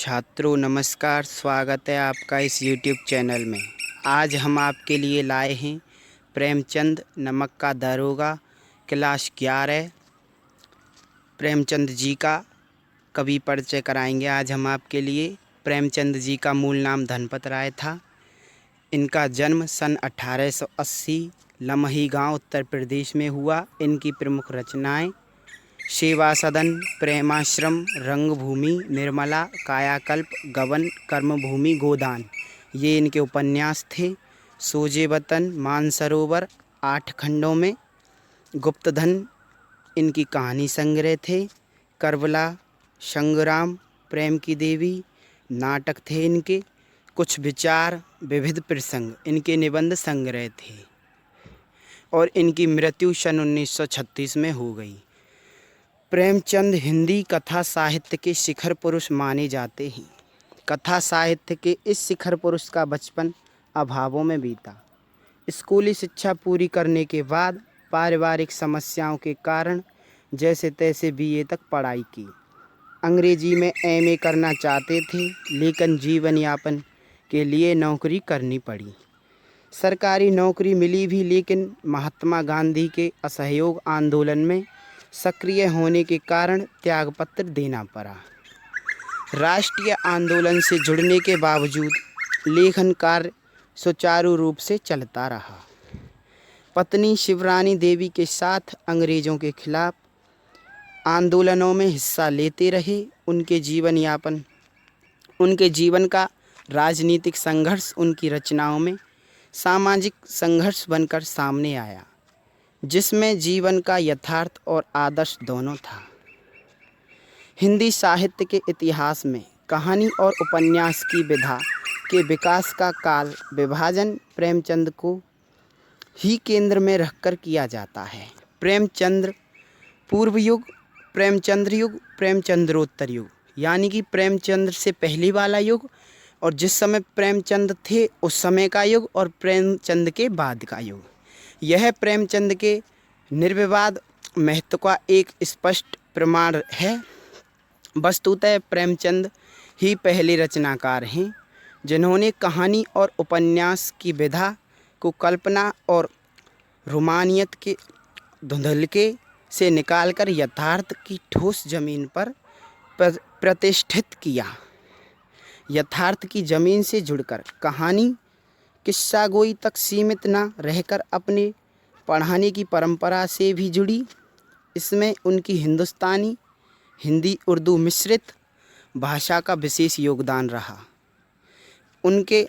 छात्रों नमस्कार, स्वागत है आपका इस YouTube चैनल में। आज हम आपके लिए लाए हैं प्रेमचंद नमक का दारोगा क्लास 11 प्रेमचंद जी का कवि परिचय कराएंगे। आज हम आपके लिए प्रेमचंद जी का मूल नाम धनपत राय था। इनका जन्म सन 1880 लमही गांव उत्तर प्रदेश में हुआ। इनकी प्रमुख रचनाएं सेवा सदन, प्रेमाश्रम, रंगभूमि, निर्मला, कायाकल्प, गबन, कर्मभूमि, गोदान ये इनके उपन्यास थे। सोजे वतन, मानसरोवर 8 खंडों में, गुप्तधन इनकी कहानी संग्रह थे। करबला, संग्राम, प्रेम की देवी नाटक थे इनके। कुछ विचार, विविध प्रसंग इनके निबंध संग्रह थे और इनकी मृत्यु सन 1936 में हो गई। प्रेमचंद हिंदी कथा साहित्य के शिखर पुरुष माने जाते हैं। कथा साहित्य के इस शिखर पुरुष का बचपन अभावों में बीता। स्कूली शिक्षा पूरी करने के बाद पारिवारिक समस्याओं के कारण जैसे तैसे बीए तक पढ़ाई की। अंग्रेजी में एमए करना चाहते थे, लेकिन जीवन यापन के लिए नौकरी करनी पड़ी। सरकारी नौकरी मिली भी, लेकिन महात्मा गांधी के असहयोग आंदोलन में सक्रिय होने के कारण त्यागपत्र देना पड़ा। राष्ट्रीय आंदोलन से जुड़ने के बावजूद लेखन कार्य सुचारू रूप से चलता रहा। पत्नी शिवरानी देवी के साथ अंग्रेजों के खिलाफ आंदोलनों में हिस्सा लेते रहे। उनके जीवन का राजनीतिक संघर्ष उनकी रचनाओं में सामाजिक संघर्ष बनकर सामने आया, जिसमें जीवन का यथार्थ और आदर्श दोनों था। हिंदी साहित्य के इतिहास में कहानी और उपन्यास की विधा के विकास का काल विभाजन प्रेमचंद को ही केंद्र में रखकर किया जाता है। प्रेमचंद्र पूर्व युग, प्रेमचंद्र युग, प्रेमचंद्रोत्तर युग, यानी कि प्रेमचंद्र से पहले वाला युग और जिस समय प्रेमचंद थे उस समय का युग, और प्रेमचंद के बाद का युग। यह प्रेमचंद के निर्विवाद महत्व का एक स्पष्ट प्रमाण है। वस्तुतः प्रेमचंद ही पहले रचनाकार हैं जिन्होंने कहानी और उपन्यास की विधा को कल्पना और रोमानियत के धुंधलके से निकालकर यथार्थ की ठोस जमीन पर प्रतिष्ठित किया। यथार्थ की जमीन से जुड़कर कहानी किस्सा गोई तक सीमित न रहकर अपने पढ़ाने की परंपरा से भी जुड़ी। इसमें उनकी हिंदुस्तानी, हिंदी उर्दू मिश्रित भाषा का विशेष योगदान रहा। उनके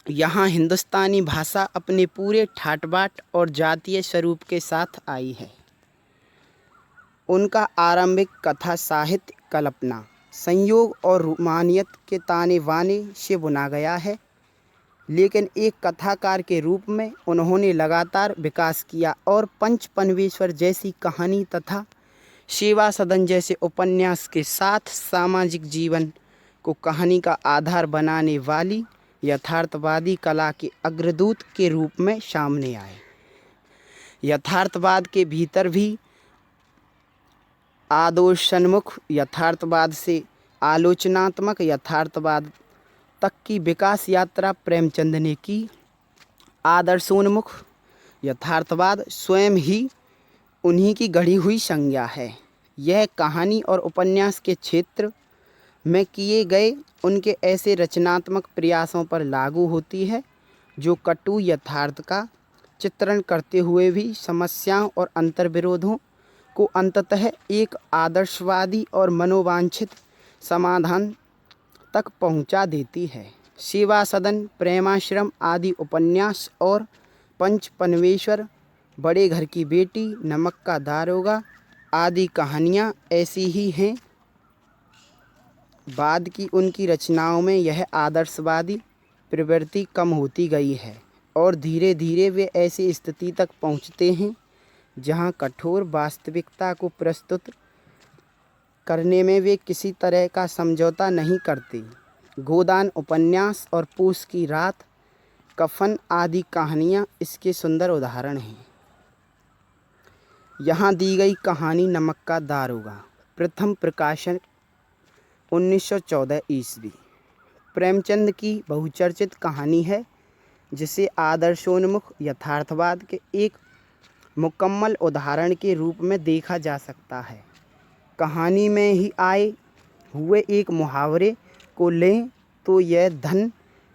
यहाँ हिंदुस्तानी भाषा अपने पूरे ठाट-बाट और जातीय स्वरूप के साथ आई है। उनका आरंभिक कथा साहित्य कल्पना, संयोग और रोमानियत के ताने बाने से बुना गया है, लेकिन एक कथाकार के रूप में उन्होंने लगातार विकास किया और पंचपनवेश्वर जैसी कहानी तथा सेवा सदन जैसे उपन्यास के साथ सामाजिक जीवन को कहानी का आधार बनाने वाली यथार्थवादी कला के अग्रदूत के रूप में सामने आए। यथार्थवाद के भीतर भी आदर्शोन्मुख यथार्थवाद से आलोचनात्मक यथार्थवाद तक की विकास यात्रा प्रेमचंद ने की। आदर्शोन्मुख यथार्थवाद स्वयं ही उन्हीं की गढ़ी हुई संज्ञा है। यह कहानी और उपन्यास के क्षेत्र में किए गए उनके ऐसे रचनात्मक प्रयासों पर लागू होती है जो कटु यथार्थ का चित्रण करते हुए भी समस्याओं और अंतर्विरोधों को अंततः एक आदर्शवादी और मनोवांछित समाधान तक पहुंचा देती है। सेवा सदन, प्रेमाश्रम आदि उपन्यास और पंचपनवेश्वर, बड़े घर की बेटी, नमक का दारोगा आदि कहानियाँ ऐसी ही हैं। बाद की उनकी रचनाओं में यह आदर्शवादी प्रवृत्ति कम होती गई है और धीरे धीरे वे ऐसी स्थिति तक पहुँचते हैं जहाँ कठोर वास्तविकता को प्रस्तुत करने में वे किसी तरह का समझौता नहीं करते। गोदान उपन्यास और पूस की रात, कफन आदि कहानियाँ इसके सुंदर उदाहरण हैं। यहाँ दी गई कहानी नमक का दारोगा प्रथम प्रकाशन 1914 ईस्वी। प्रेमचंद की बहुचर्चित कहानी है जिसे आदर्शोन्मुख यथार्थवाद के एक मुकम्मल उदाहरण के रूप में देखा जा सकता है। कहानी में ही आए हुए एक मुहावरे को लें तो यह धन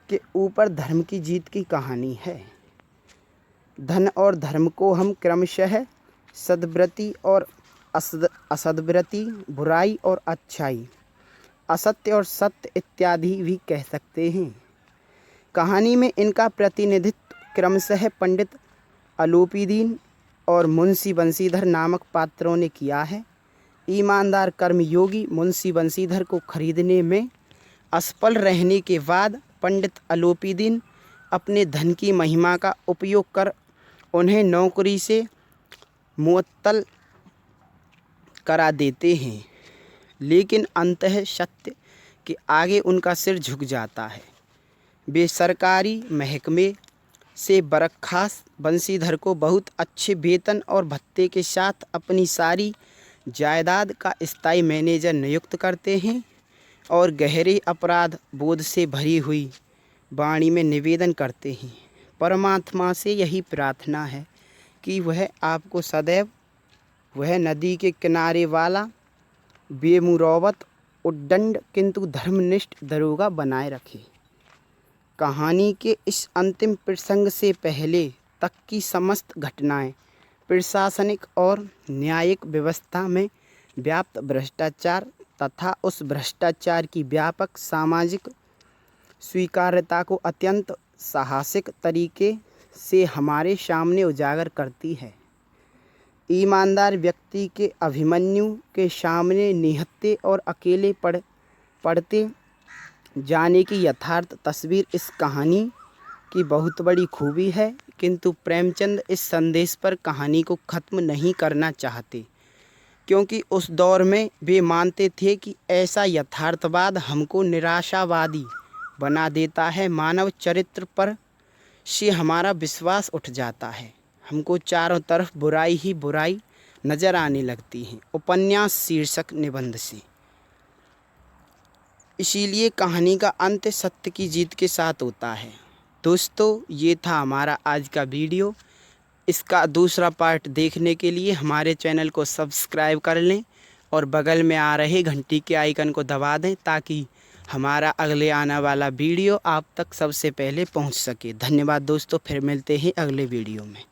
के ऊपर धर्म की जीत की कहानी है। धन और धर्म को हम क्रमशः सद्वृत्ति और असद्वृत्ति, बुराई और अच्छाई, असत्य और सत्य इत्यादि भी कह सकते हैं। कहानी में इनका प्रतिनिधित्व क्रमशः पंडित अलोपीदीन और मुंशी बंशीधर नामक पात्रों ने किया है। ईमानदार कर्मयोगी मुंशी बंशीधर को खरीदने में असफल रहने के बाद पंडित अलोपीदीन अपने धन की महिमा का उपयोग कर उन्हें नौकरी से मुअत्तल करा देते हैं, लेकिन अंततः सत्य के आगे उनका सिर झुक जाता है। वे सरकारी महकमे से बर्खास्त बंशीधर को बहुत अच्छे वेतन और भत्ते के साथ अपनी सारी जायदाद का स्थायी मैनेजर नियुक्त करते हैं और गहरे अपराध बोध से भरी हुई वाणी में निवेदन करते हैं। परमात्मा से यही प्रार्थना है कि वह आपको सदैव वह नदी के किनारे वाला बेमुरौवत उद्दंड किंतु धर्मनिष्ठ दरोगा बनाए रखे। कहानी के इस अंतिम प्रसंग से पहले तक की समस्त घटनाएं प्रशासनिक और न्यायिक व्यवस्था में व्याप्त भ्रष्टाचार तथा उस भ्रष्टाचार की व्यापक सामाजिक स्वीकार्यता को अत्यंत साहसिक तरीके से हमारे सामने उजागर करती है। ईमानदार व्यक्ति के अभिमन्यु के सामने निहत्थे और अकेले पड़ते जाने की यथार्थ तस्वीर इस कहानी की बहुत बड़ी खूबी है, किंतु प्रेमचंद इस संदेश पर कहानी को ख़त्म नहीं करना चाहते, क्योंकि उस दौर में वे मानते थे कि ऐसा यथार्थवाद हमको निराशावादी बना देता है। मानव चरित्र पर से हमारा विश्वास उठ जाता है। हमको चारों तरफ बुराई ही बुराई नज़र आने लगती है। उपन्यास शीर्षक निबंध से। इसीलिए कहानी का अंत सत्य की जीत के साथ होता है। दोस्तों, ये था हमारा आज का वीडियो। इसका दूसरा पार्ट देखने के लिए हमारे चैनल को सब्सक्राइब कर लें और बगल में आ रहे घंटी के आइकन को दबा दें ताकि हमारा अगले आने वाला वीडियो आप तक सबसे पहले पहुंच सके। धन्यवाद दोस्तों, फिर मिलते हैं अगले वीडियो में।